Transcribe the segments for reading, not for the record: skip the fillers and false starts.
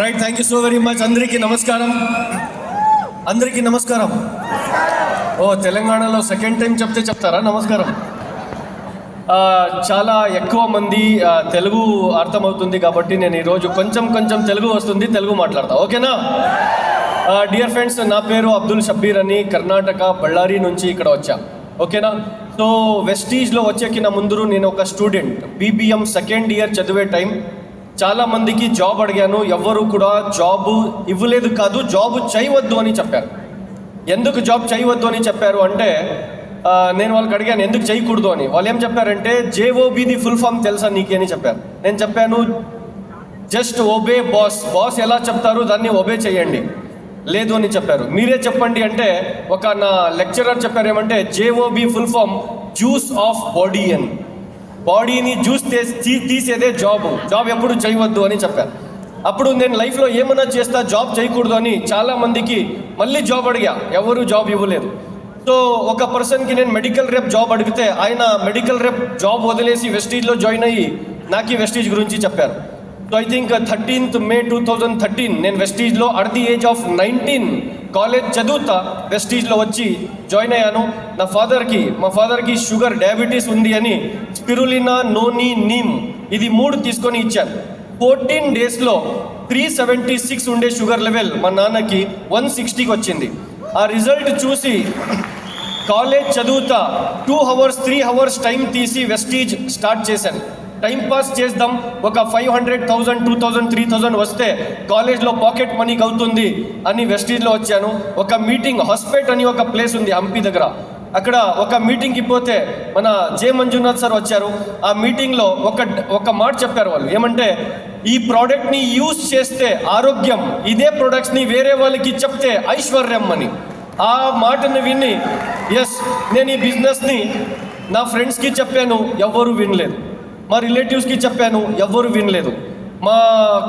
Right, thank you so very much. అందరికీ నమస్కారం. అందరికీ నమస్కారం. ఓ, తెలంగాణలో సెకండ్ టైం చెప్తారా నమస్కారం? చాలా ఎక్కువ మంది తెలుగు అర్థమవుతుంది కాబట్టి నేను ఈరోజు కొంచెం తెలుగు వస్తుంది, తెలుగు మాట్లాడతా, ఓకేనా? డియర్ ఫ్రెండ్స్, నా పేరు అబ్దుల్ షబ్బీర్ అని, కర్ణాటక బళ్ళారి నుంచి ఇక్కడ వచ్చా, ఓకేనా? సో వెస్టీజ్లో వచ్చేకిన ముందు నేను ఒక స్టూడెంట్, బీబీఎం సెకండ్ ఇయర్ చదివే టైం. చాలామందికి జాబ్ అడిగాను, ఎవ్వరూ కూడా జాబు ఇవ్వలేదు, కాదు జాబ్ చేయవద్దు అని చెప్పారు. ఎందుకు జాబ్ చేయవద్దు అని చెప్పారు అంటే నేను వాళ్ళకి అడిగాను ఎందుకు చేయకూడదు అని. వాళ్ళు ఏం చెప్పారంటే జేఓబీది ఫుల్ ఫామ్ తెలుసా నీకు అని చెప్పారు. నేను చెప్పాను జస్ట్ ఒబే బాస్, బాస్ ఎలా చెప్తారు దాన్ని ఒబే చేయండి. లేదు అని చెప్పారు. మీరే చెప్పండి అంటే ఒక నా లెక్చరర్ చెప్పారు ఏమంటే JOB full form juice of body అని, బాడీని జ్యూస్ తీసేదే జాబ్ ఎప్పుడు చేయవద్దు అని చెప్పారు. అప్పుడు నేను లైఫ్లో ఏమైనా చేస్తా, జాబ్ చేయకూడదు అని చాలామందికి మళ్ళీ జాబ్ అడిగా, ఎవరు జాబ్ ఇవ్వలేదు. సో ఒక పర్సన్కి నేను మెడికల్ రేప్ జాబ్ అడిగితే ఆయన మెడికల్ రేప్ జాబ్ వదిలేసి వెస్టీజ్లో జాయిన్ అయ్యి నాకు వెస్టీజ్ గురించి చెప్పారు. So I think 13th May 2013 నేను వెస్టీజ్లో at the age of 19 college చదువుతా వెస్టీజ్లో వచ్చి జాయిన్ అయ్యాను. మా ఫాదర్కి షుగర్ డయాబెటీస్ ఉంది అని స్పిరులినా, నోని, నీమ్ ఇది 3 తీసుకొని ఇచ్చాను. 14 daysలో 376 ఉండే షుగర్ లెవెల్ మా నాన్నకి 160కి వచ్చింది. ఆ రిజల్ట్ చూసి కాలేజ్ చదువుతా 2 hours 3 hours టైం తీసి వెస్టీజ్ స్టార్ట్ చేశాను. టైం పాస్ చేద్దాం, ఒక 500,000 2,000 3,000 వస్తే కాలేజ్లో పాకెట్ మనీకి అవుతుంది అని వెస్టీజ్లో వచ్చాను. ఒక మీటింగ్, హాస్పేట్ అని ఒక ప్లేస్ ఉంది హంపి దగ్గర, అక్కడ ఒక మీటింగ్కి పోతే మన జే మంజునాథ్ సార్ వచ్చారు. ఆ మీటింగ్లో ఒక మాట చెప్పారు వాళ్ళు, ఏమంటే ఈ ప్రోడక్ట్ని యూజ్ చేస్తే ఆరోగ్యం, ఇదే ప్రోడక్ట్స్ని వేరే వాళ్ళకి చెప్తే ఐశ్వర్యం అని. ఆ మాటను విని నేను ఈ బిజినెస్ని నా ఫ్రెండ్స్కి చెప్పాను, ఎవ్వరూ వినలేదు. మా రిలేటివ్స్కి చెప్పాను, ఎవ్వరూ వినలేదు. మా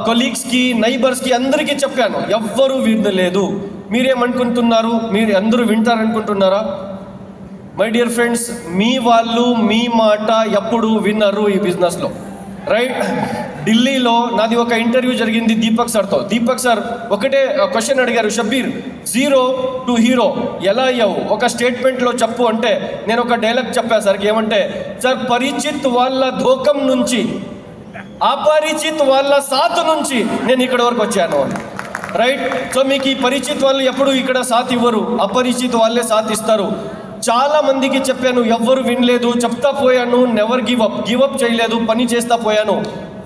కొలీగ్స్కి, నైబర్స్కి అందరికీ చెప్పాను, ఎవ్వరూ వినలేదు. మీరేమనుకుంటున్నారు? మీరు అందరూ వింటారనుకుంటున్నారా? మై డియర్ ఫ్రెండ్స్, మీ వాళ్ళు మీ మాట ఎప్పుడు విన్నారు ఈ బిజినెస్లో, రైట్? ఢిల్లీలో నాది ఒక ఇంటర్వ్యూ జరిగింది దీపక్ సార్తో. దీపక్ సార్ ఒకటే క్వశ్చన్ అడిగారు, షబ్బీర్ 0 to hero ఎలా అయ్యావు, ఒక స్టేట్మెంట్లో చెప్పు అంటే నేను ఒక డైలాగ్ చెప్పాను సార్కి, ఏమంటే సార్ పరిచిత్ వాళ్ళ ధోకం నుంచి, అపరిచిత్ వాళ్ళ సాత్ నుంచి నేను ఇక్కడ వరకు వచ్చాను, రైట్? సో మీకు ఈ పరిచిత్ వాళ్ళు ఎప్పుడు ఇక్కడ సాత్ ఇవ్వరు, అపరిచిత్ వాళ్ళే సాత్ ఇస్తారు. చాలా మందికి చెప్పాను, ఎవ్వరు వినలేదు. చెప్తా పోయాను, నెవర్ గివ్ అప్ చేయలేదు, పని చేస్తా పోయాను.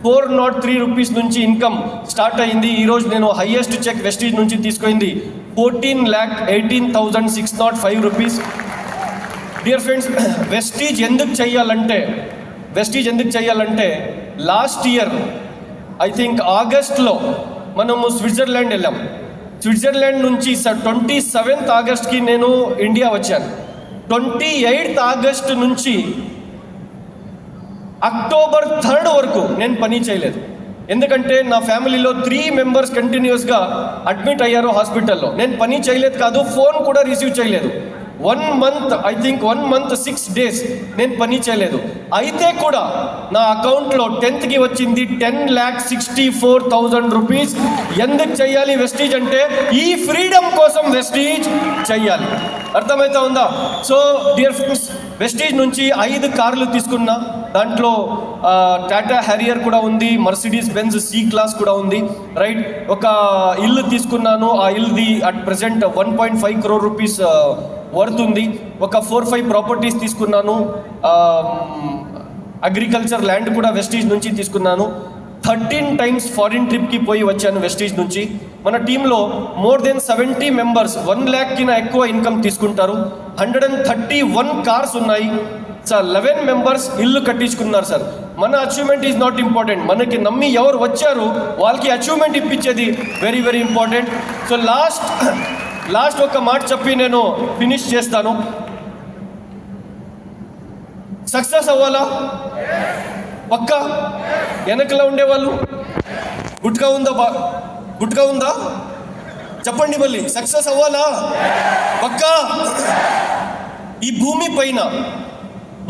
403 rupees నుంచి ఇన్కమ్ స్టార్ట్ అయింది. ఈరోజు నేను హైయెస్ట్ చెక్ వెస్టీజ్ నుంచి తీసుకుంది 14,18,605 rupees. డియర్ ఫ్రెండ్స్, వెస్టీజ్ ఎందుకు చేయాలంటే లాస్ట్ ఇయర్ ఐ థింక్ ఆగస్ట్లో మనము స్విట్జర్లాండ్ వెళ్ళాం. స్విట్జర్లాండ్ నుంచి 27th Augustకి నేను ఇండియా వచ్చాను. 28th August నుంచి October 3rd వరకు నేను పని చేయలేదు. ఎందుకంటే నా ఫ్యామిలీలో 3 members కంటిన్యూస్గా అడ్మిట్ అయ్యారు హాస్పిటల్లో. నేను పని చేయలేదు కాదు, ఫోన్ కూడా రిసీవ్ చేయలేదు. 1 month, I think 1 month 6 days నేను పని చేయలేదు. అయితే కూడా నా అకౌంట్లో 10th వచ్చింది 10,64,000 rupees. ఎందుకు చెయ్యాలి వెస్టీజ్ అంటే ఈ ఫ్రీడమ్ కోసం వెస్టీజ్ చెయ్యాలి. అర్థమవుతా ఉందా? సో డియర్ ఫ్రెండ్స్, వెస్టీజ్ నుంచి 5 కార్లు తీసుకున్నా. దాంట్లో టాటా హ్యారియర్ కూడా ఉంది, మర్సిడీస్ బెంజ్ C క్లాస్ కూడా ఉంది, రైట్? ఒక ఇల్లు తీసుకున్నాను. ఆ ఇల్లుది at present 1.5 crore rupees worth ఉంది. ఒక 4-5 ప్రాపర్టీస్ తీసుకున్నాను. అగ్రికల్చర్ ల్యాండ్ కూడా వెస్టీజ్ నుంచి తీసుకున్నాను. 13 times ఫారిన్ ట్రిప్కి పోయి వచ్చాను వెస్టీజ్ నుంచి. మన టీంలో more than 70 members 1 lakh కినా ఎక్కువ ఇన్కమ్ తీసుకుంటారు. 131 కార్స్ ఉన్నాయి సార్. 11 members ఇల్లు కట్టించుకున్నారు సార్. మన అచీవ్మెంట్ ఈజ్ నాట్ ఇంపార్టెంట్, మనకి నమ్మి ఎవరు వచ్చారు వాళ్ళకి అచీవ్మెంట్ ఇప్పించేది very very important. So last ఒక మాట చెప్పి నేను ఫినిష్ చేస్తాను. సక్సెస్ అవ్వాలా? పక్కా? వెనకలా ఉండేవాళ్ళు గుట్కా ఉందా చెప్పండి మళ్ళీ. సక్సెస్ అవ్వాలా? పక్కా? ఈ భూమి పైన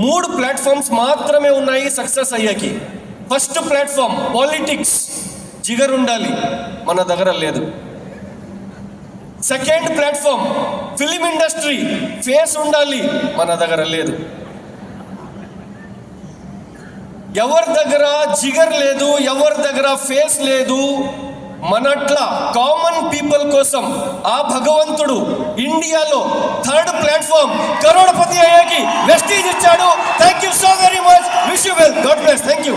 3 platforms మాత్రమే ఉన్నాయి సక్సెస్ అయ్యాకి. ఫస్ట్ ప్లాట్ఫామ్ పాలిటిక్స్, జిగర్ ఉండాలి, మన దగ్గర లేదు. Second platform film industry, face ఉండాలి, మన దగ్గర లేదు. ఎవరి దగ్గర జిగర్ లేదు, ఎవరి దగ్గర ఫేస్ లేదు, మనట్లా కామన్ పీపుల్ కోసం ఆ భగవంతుడు ఇండియాలో థర్డ్ ప్లాట్ఫామ్ కరోడపతి అయ్యాకి వెస్టీజ్ ఇచ్చాడు. Thank you so very much. Wish you well. God bless. Thank you.